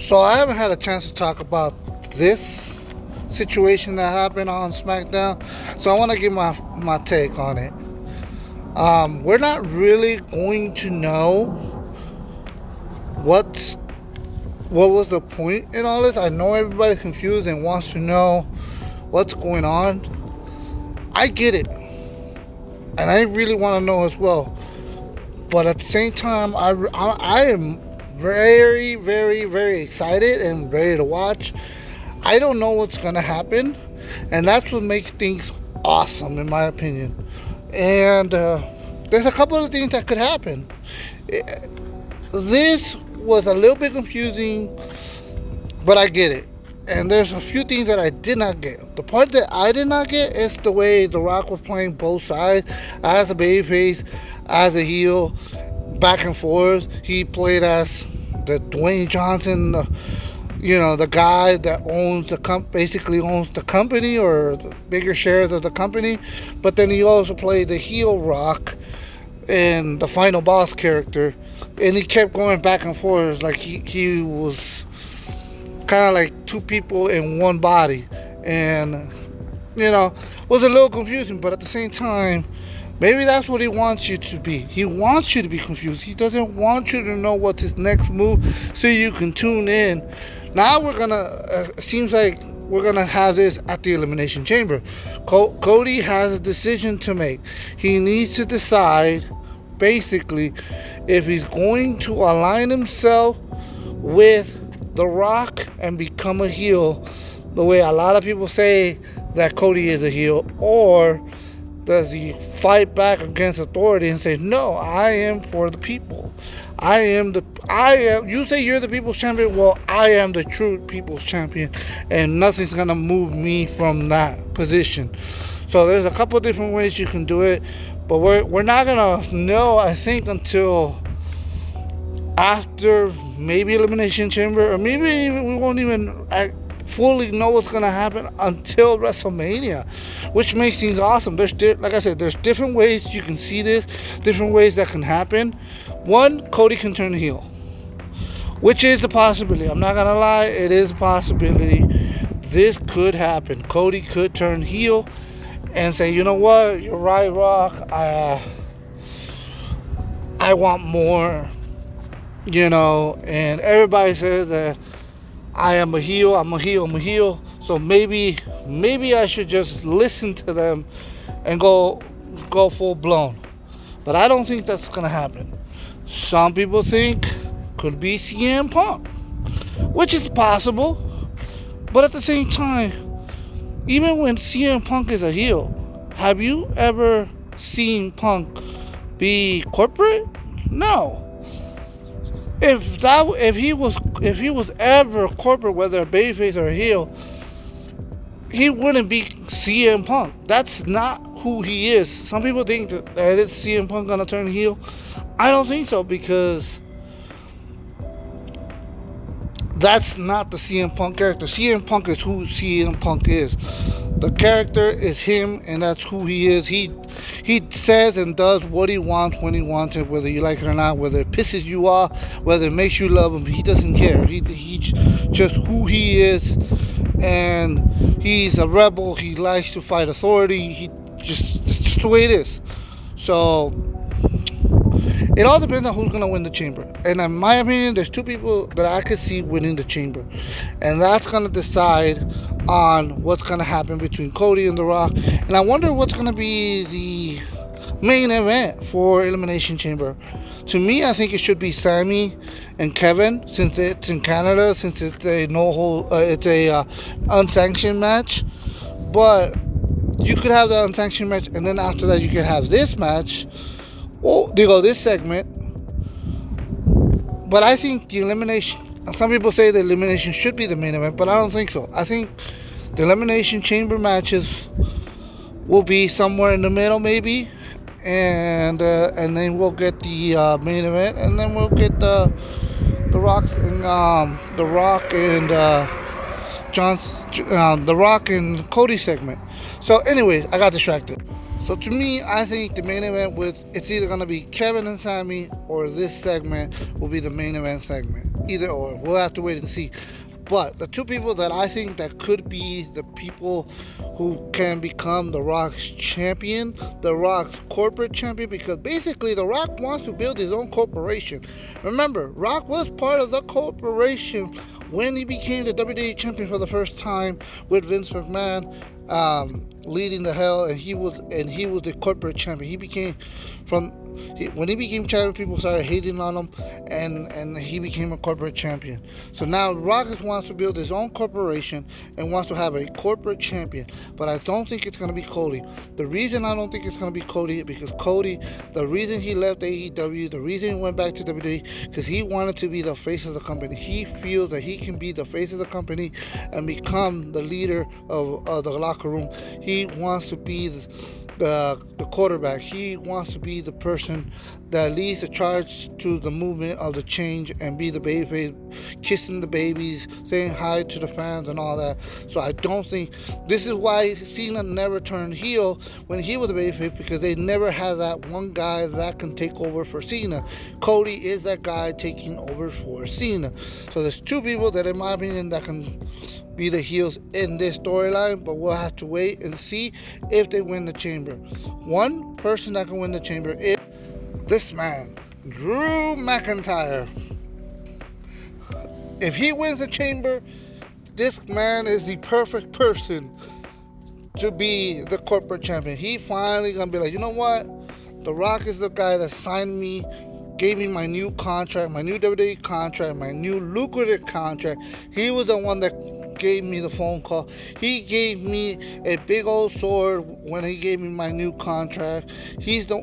So I haven't had a chance to talk about this situation that happened on Smackdown. So I want to give my take on it. We're not really going to know what's what was the point in all this. I know everybody's confused and wants to know what's going on. I get it, and I really want to know as well. But at the same time, I am very, very, very excited and ready to watch. I don't know what's going to happen, and that's what makes things awesome, in my opinion. And there's a couple of things that could happen. This was a little bit confusing, but I get it. And there's a few things that I did not get. The part that I did not get is the way The Rock was playing both sides, as a babyface, as a heel, back and forth. He played as the Dwayne Johnson, the guy that owns basically owns the company, or the bigger shares of the company. But then he also played the heel Rock and the final boss character, and he kept going back and forth like he was kind of like two people in one body, and was a little confusing. But at the same time, maybe that's what he wants you to be. He wants you to be confused. He doesn't want you to know what's his next move, so you can tune in. Now seems like we're gonna have this at the Elimination Chamber. Cody has a decision to make. He needs to decide, basically, if he's going to align himself with The Rock and become a heel, the way a lot of people say that Cody is a heel, or does he fight back against authority and say, no, I am for the people. You say you're the people's champion, well, I am the true people's champion, and nothing's gonna move me from that position. So there's a couple different ways you can do it, but we're not gonna know, I think, until after maybe Elimination Chamber, or maybe we won't even fully know what's going to happen until WrestleMania, which makes things awesome. Like I said, there's different ways you can see this, different ways that can happen. One, Cody can turn heel, which is a possibility. I'm not going to lie, it is a possibility. This could happen. Cody could turn heel and say, you know what, you're right, Rock, I want more. And everybody says that I am a heel, I'm a heel. So maybe I should just listen to them and go full blown. But I don't think that's gonna happen. Some people think could be CM Punk, which is possible. But at the same time, even when CM Punk is a heel, have you ever seen Punk be corporate? No. If he was ever corporate, whether a babyface or a heel, he wouldn't be CM Punk. That's not who he is. Some people think that it's CM Punk gonna turn heel. I don't think so, because that's not the CM Punk character. CM Punk is who CM Punk is. The character is him, and that's who he is. He says and does what he wants when he wants it, whether you like it or not, whether it pisses you off, whether it makes you love him. He doesn't care. He's just who he is, and he's a rebel. He likes to fight authority. It's just the way it is. So it all depends on who's going to win the chamber. And in my opinion, there's two people that I could see winning the chamber. And that's going to decide on what's going to happen between Cody and The Rock. And I wonder what's going to be the main event for Elimination Chamber. To me, I think it should be Sami and Kevin, since it's in Canada, since it's a unsanctioned match. But you could have the unsanctioned match, and then after that you could have this match. This segment. But I think the elimination, some people say the elimination should be the main event, but I don't think so. I think the Elimination Chamber matches will be somewhere in the middle, maybe, and then we'll get the main event, and then we'll get the Rock and Cody segment. So anyways, I got distracted. So to me, I think the main event it's either gonna be Kevin and Sammy, or this segment will be the main event segment. Either or, we'll have to wait and see. But the two people that I think that could be the people who can become The Rock's champion, The Rock's corporate champion, because basically The Rock wants to build his own corporation. Remember, Rock was part of the corporation when he became the WWE champion for the first time with Vince McMahon leading the hell, and he was the corporate champion. He became when he became champion, people started hating on him, and he became a corporate champion. So now Rock wants to build his own corporation and wants to have a corporate champion. But I don't think it's going to be Cody. The reason I don't think it's going to be Cody is because Cody, the reason he left AEW, the reason he went back to WWE, because he wanted to be the face of the company. He feels that he can be the face of the company and become the leader of the locker room. He wants to be the quarterback. He wants to be the person that leads the charge to the movement of the change and be the babyface, kissing the babies, saying hi to the fans and all that. So I don't think this is why Cena never turned heel when he was a babyface, because they never had that one guy that can take over for Cena. Cody is that guy taking over for Cena. So there's two people that, in my opinion, that can be the heels in this storyline, but we'll have to wait and see if they win the chamber. One person that can win the chamber is this man, Drew McIntyre. If he wins the chamber, this man is the perfect person to be the corporate champion. He finally gonna be like, you know what? The Rock is the guy that signed me, gave me my new contract, my new WWE contract, my new lucrative contract. He was the one that gave me the phone call. He gave me a big old sword when he gave me my new contract. He's the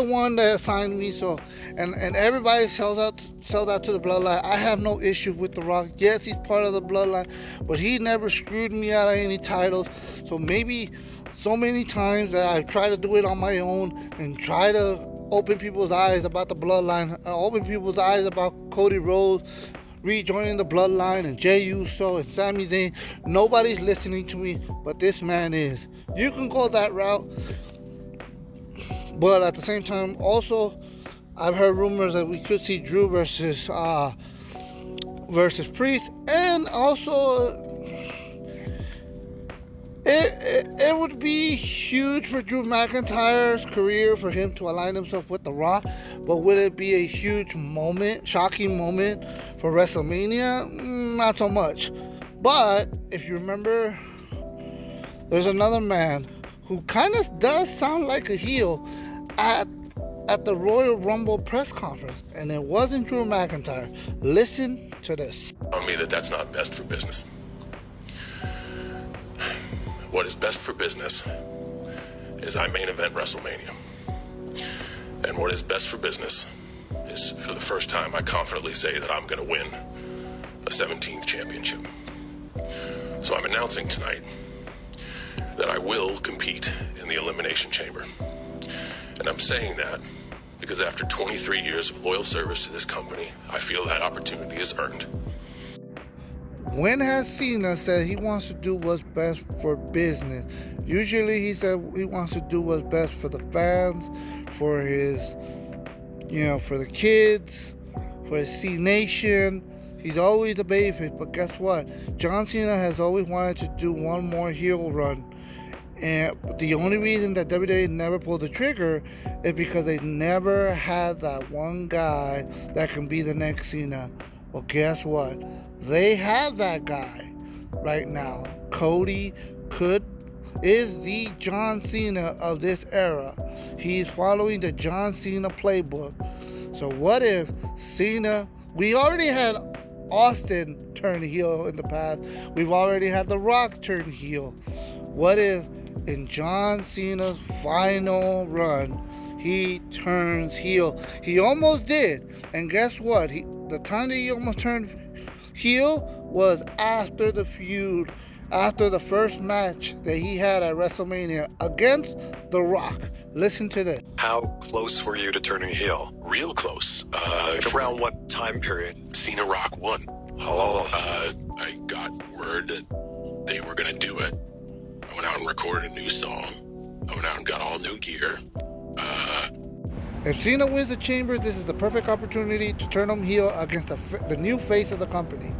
one that signed me. So and everybody sells out to the bloodline. I have no issue with The Rock. Yes, he's part of the bloodline, but he never screwed me out of any titles. So maybe so many times that I've tried to do it on my own and try to open people's eyes about the bloodline, open people's eyes about Cody Rhodes rejoining the bloodline and Jey Uso and Sami Zayn. Nobody's listening to me, but this man is. You can go that route, but at the same time, also, I've heard rumors that we could see Drew versus Priest, and also it would be huge for Drew McIntyre's career for him to align himself with The Rock, but will it be a huge moment, shocking moment for WrestleMania? Not so much. But if you remember, there's another man who kind of does sound like a heel at the Royal Rumble press conference, and it wasn't Drew McIntyre. Listen to this. Tell me that that's not best for business. What is best for business is I main event WrestleMania. And what is best for business is, for the first time, I confidently say that I'm going to win a 17th championship. So I'm announcing tonight that I will compete in the Elimination Chamber. And I'm saying that because after 23 years of loyal service to this company, I feel that opportunity is earned. When has Cena said he wants to do what's best for business? Usually he said he wants to do what's best for the fans, for his, for the kids, for his C Nation. He's always a babyface, but guess what? John Cena has always wanted to do one more heel run. And the only reason that WWE never pulled the trigger is because they never had that one guy that can be the next Cena. Well, guess what? They have that guy right now. Cody is the John Cena of this era. He's following the John Cena playbook. So what if Cena... We already had Austin turn heel in the past. We've already had The Rock turn heel. What if in John Cena's final run, he turns heel? He almost did. And guess what? The time that he almost turned heel was after the feud, after the first match that he had at WrestleMania against The Rock. Listen to this. How close were you to turning heel? Real close. Around what time period? Cena Rock won. Oh. I got word that they were going to do it. I went out and recorded a new song. I went out and got all new gear. If Cena wins the Chamber, this is the perfect opportunity to turn him heel against the new face of the company.